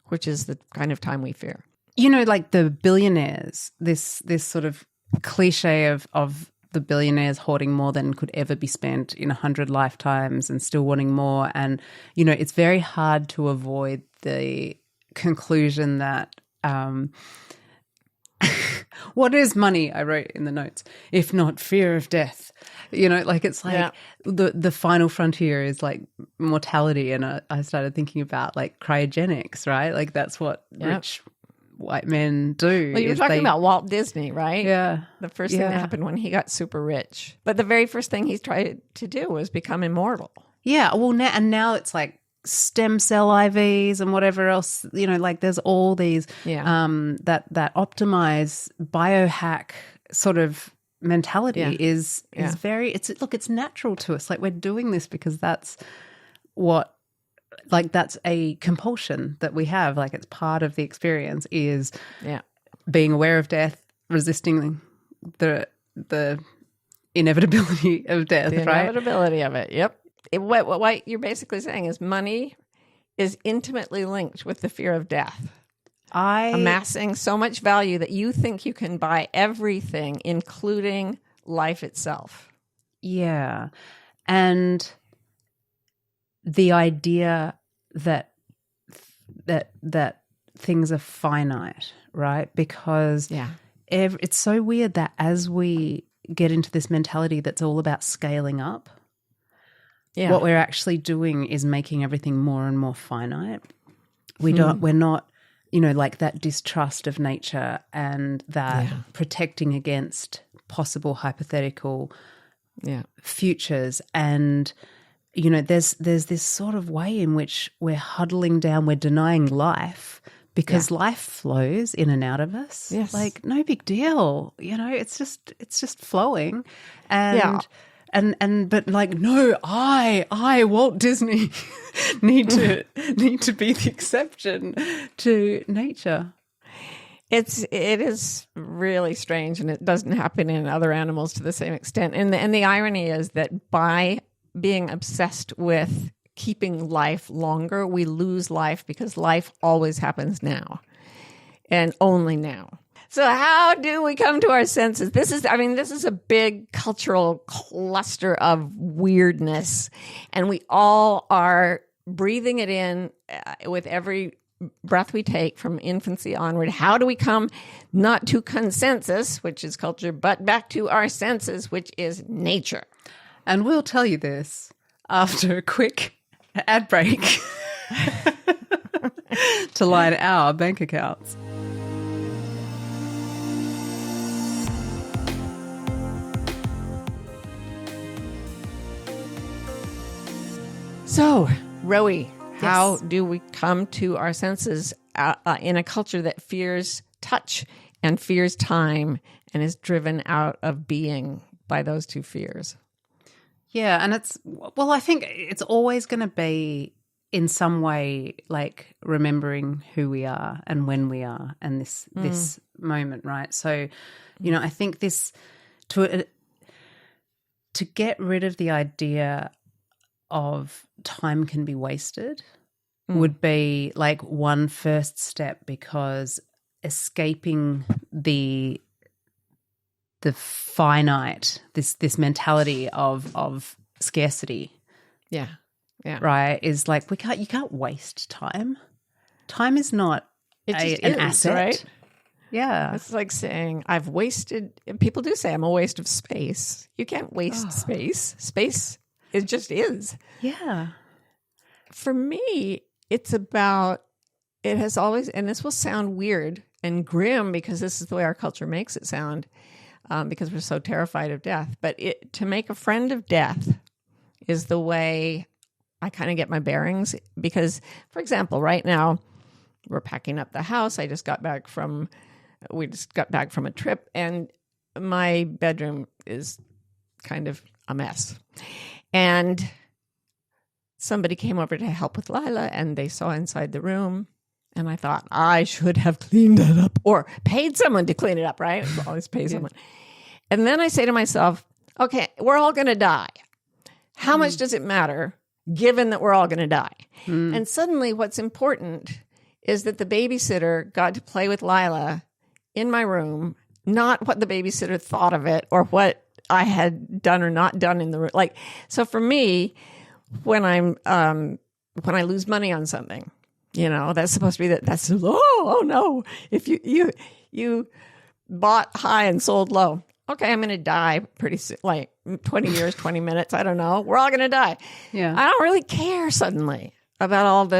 which is the kind of time we fear. You know, like the billionaires, this sort of cliche of the billionaires hoarding more than could ever be spent in 100 lifetimes and still wanting more. And, you know, it's very hard to avoid the conclusion that what is money, I wrote in the notes, if not fear of death? You know, like it's like the final frontier is like mortality. And I started thinking about like cryogenics, right? Like that's what rich white men do. Well, you were talking about Walt Disney, right? Yeah. The first thing that happened when he got super rich. But the very first thing he tried to do was become immortal. Yeah. Well, now it's like stem cell IVs and whatever else, you know, like there's all these that optimize biohack sort of mentality is very, it's natural to us. Like we're doing this because that's what, like that's a compulsion that we have. Like it's part of the experience is being aware of death, resisting the inevitability of death, the right? Inevitability of it. Yep. What you're basically saying is money is intimately linked with the fear of death. Amassing so much value that you think you can buy everything, including life itself. Yeah. And the idea that things are finite, right? Because it's so weird that as we get into this mentality that's all about scaling up, what we're actually doing is making everything more and more finite. We're not, you know, like that distrust of nature and that protecting against possible hypothetical futures. And, you know, there's this sort of way in which we're huddling down, we're denying life because life flows in and out of us. Yes. Like no big deal, you know, it's just flowing. And but like, no, I Walt Disney need to be the exception to nature. It is really strange, and it doesn't happen in other animals to the same extent. And the irony is that by being obsessed with keeping life longer, we lose life because life always happens now and only now. So how do we come to our senses? This is a big cultural cluster of weirdness, and we all are breathing it in with every breath we take from infancy onward. How do we come not to consensus, which is culture, but back to our senses, which is nature? And we'll tell you this after a quick ad break to line our bank accounts. So, Rowie, how do we come to our senses in a culture that fears touch and fears time and is driven out of being by those two fears. Yeah, and I think it's always going to be in some way like remembering who we are and when we are and this moment, right? So, I think this to get rid of the idea of time can be wasted would be like one first step, because escaping the finite, this mentality of scarcity, yeah, right, is like you can't waste time. Time is not an asset, right? Yeah, it's like saying I've wasted. People do say I'm a waste of space. You can't waste space. Space just is. Yeah. For me, it's about. It has always, and this will sound weird and grim because this is the way our culture makes it sound, because we're so terrified of death. But to make a friend of death is the way I kind of get my bearings. Because, for example, right now we're packing up the house. We just got back from a trip, and my bedroom is kind of a mess. And somebody came over to help with Lila, and they saw inside the room. And I thought, I should have cleaned it up or paid someone to clean it up, right? Always pay someone. And then I say to myself, okay, we're all going to die. How much does it matter, given that we're all going to die? And suddenly what's important is that the babysitter got to play with Lila in my room, not what the babysitter thought of it or what I had done or not done in the room. Like, so for me, when I lose money on something, that's supposed to be that's oh no. If you bought high and sold low, okay, I'm going to die pretty soon, like 20 years, 20 minutes. I don't know. We're all going to die. Yeah. I don't really care suddenly about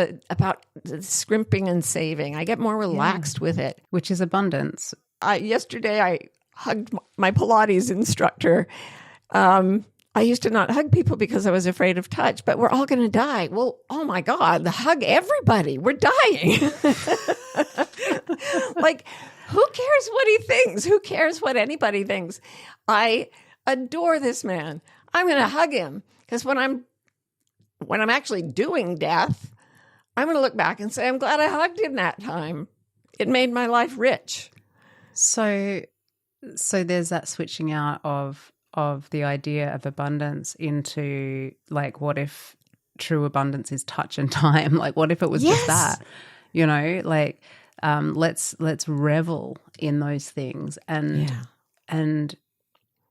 the scrimping and saving. I get more relaxed with it, which is abundance. Yesterday I hugged my Pilates instructor. I used to not hug people because I was afraid of touch, but we're all going to die. Well, oh my God, hug everybody. We're dying. Like, who cares what he thinks? Who cares what anybody thinks? I adore this man. I'm going to hug him because when I'm actually doing death, I'm going to look back and say, I'm glad I hugged him that time. It made my life rich. So there's that switching out of the idea of abundance into like, what if true abundance is touch and time? Like, what if it was just that, like, let's revel in those things. And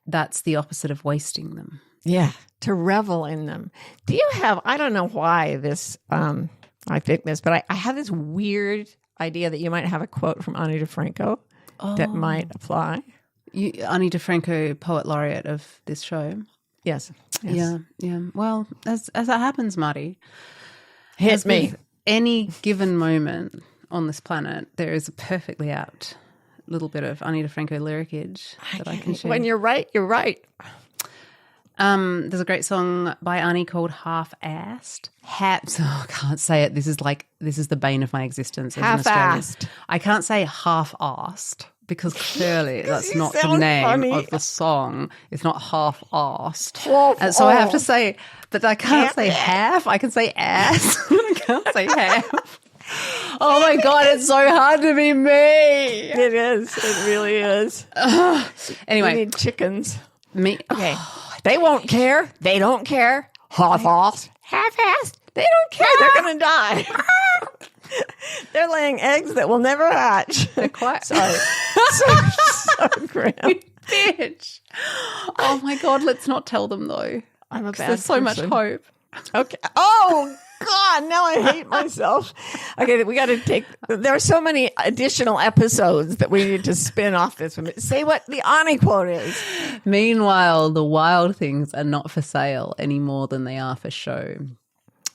that's the opposite of wasting them. Yeah. To revel in them. Do you have, I don't know why this, I think this, but I have this weird idea that you might have a quote from Ani DeFranco that might apply. Ani DeFranco, poet laureate of this show. Yes. Yeah. Well, as it happens, Marty, hit me. Any given moment on this planet, there is a perfectly apt little bit of Ani DeFranco lyricage that I can share. When you're right, you're right. There's a great song by Ani called Half-Assed. I can't say it. This is the bane of my existence. Half-assed. I can't say half-assed because clearly that's not the name of the song. It's not half-assed. And so I have to say, but I can't say half. I can say ass. I can't say half. Oh my God, it's so hard to be me. It is. It really is. Anyway. We need chickens. Me. Okay. They won't care. They don't care. Half-assed. Half-assed. They don't care. They're going to die. They're laying eggs that will never hatch. They're quite... Sorry. so grim. Bitch. Oh my God, let's not tell them though. I'm a bad There's so much hope. Okay. Oh God, now I hate myself. Okay, we got to take. There are so many additional episodes that we need to spin off this one. Say what the Ani quote is. Meanwhile, the wild things are not for sale any more than they are for show.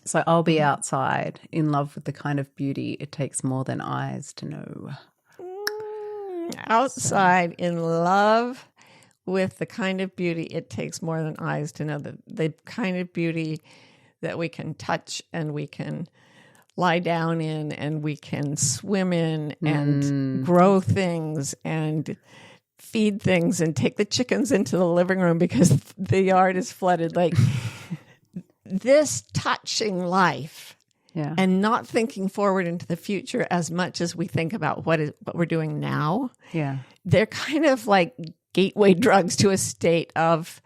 So I'll be outside in love with the kind of beauty it takes more than eyes to know. Outside in love with the kind of beauty it takes more than eyes to know. The kind of beauty that we can touch and we can lie down in and we can swim in and grow things and feed things and take the chickens into the living room because the yard is flooded. Like this touching life and not thinking forward into the future as much as we think about what we're doing now. Yeah. They're kind of like gateway drugs to a state of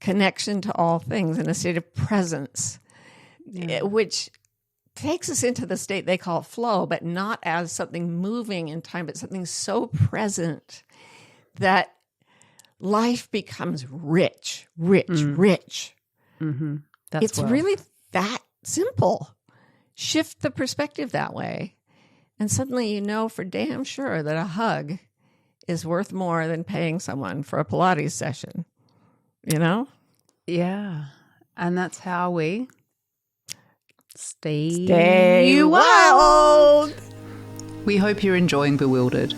connection to all things and a state of presence, which takes us into the state they call flow, but not as something moving in time, but something so present that life becomes rich. Mm-hmm. It's really that simple. Shift the perspective that way. And suddenly you know for damn sure that a hug is worth more than paying someone for a Pilates session. You know? Yeah. And that's how we stay wild. We hope you're enjoying Bewildered.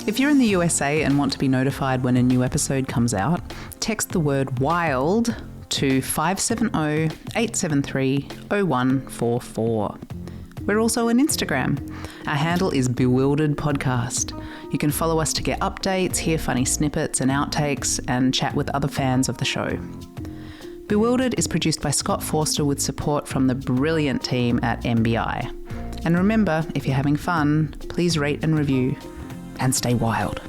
If you're in the USA and want to be notified when a new episode comes out, text the word WILD to 570-873-0144. We're also on Instagram. Our handle is Bewildered Podcast. You can follow us to get updates, hear funny snippets and outtakes, and chat with other fans of the show. Bewildered is produced by Scott Forster with support from the brilliant team at MBI. And remember, if you're having fun, please rate and review and stay wild.